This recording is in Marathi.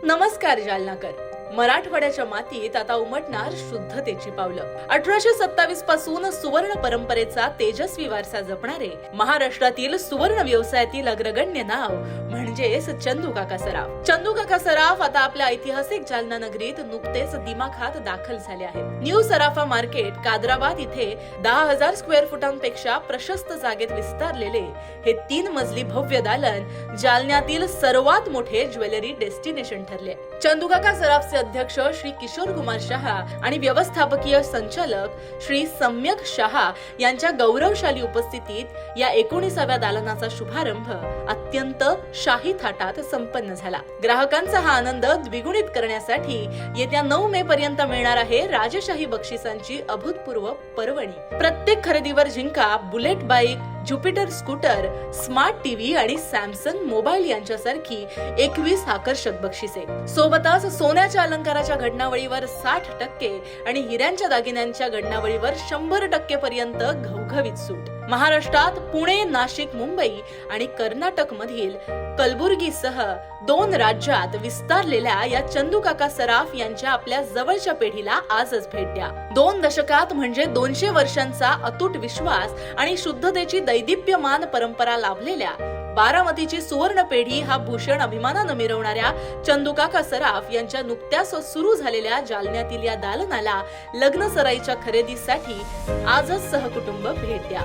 नमस्कार जालनाकर. मराठवाड्याच्या मातीत आता उमटणार शुद्धतेची पावलं. 1827 पासून सुवर्ण परंपरेचा तेजस्वी वारसा जपणारे महाराष्ट्रातील सुवर्ण व्यवसायातील अग्रगण्य नाव म्हणजेच चंदूकाका सराफ. चंदूकाका सराफ आता आपल्या ऐतिहासिक जालना नगरीत नुकतेच दिमाखात दाखल झाले आहेत. न्यू सराफा मार्केट कादराबाद इथे 10,000 स्क्वेअर फुटांपेक्षा प्रशस्त जागेत विस्तारलेले हे 3 मजली भव्य दालन जालन्यातील सर्वात मोठे ज्वेलरी डेस्टिनेशन ठरले. चंदूकाका सराफचे अध्यक्ष श्री किशोर कुमार शहा आणि व्यवस्थापकीय संचालक श्री सम्यक शहा यांच्या गौरवशाली उपस्थितीत या 19व्या दालनाचा शुभारंभ अत्यंत शाही थाटात संपन्न झाला. ग्राहकांचा हा आनंद द्विगुणित करण्यासाठी येत्या 9 मे पर्यंत मिळणार आहे राजशाही बक्षिसांची अभूतपूर्व पर्वणी. प्रत्येक खरेदीवर जिंका bullet bike, Jupiter scooter, smart TV आणि सॅमसंग मोबाईल यांच्यासारखी 21 आकर्षक बक्षिसे. सोबतच सोन्याच्या अलंकाराच्या घडणावळीवर 60% आणि हिऱ्यांच्या दागिन्यांच्या घडणावळीवर 100% पर्यंत घवघवीत सूट. महाराष्ट्रात पुणे, नाशिक, मुंबई आणि कर्नाटक मधील कलबुर्गीसह 2 राज्यात विस्तारलेल्या या चंदूकाका सराफ यांच्या आपल्या जवळच्या पिढीला आजच भेट द्या. 2 दशकात म्हणजे 200 वर्षांचा अतूट विश्वास आणि शुद्धतेची दैदिप्यमान परंपरा लाभलेल्या बारामतीची सुवर्ण पेढी हा भूषण अभिमानानं मिरवणाऱ्या चंदूकाका सराफ यांच्या नुकत्याच सुरू झालेल्या जालन्यातील या दालनाला लग्न सराईच्या खरेदीसाठी आजच सहकुटुंब भेट द्या.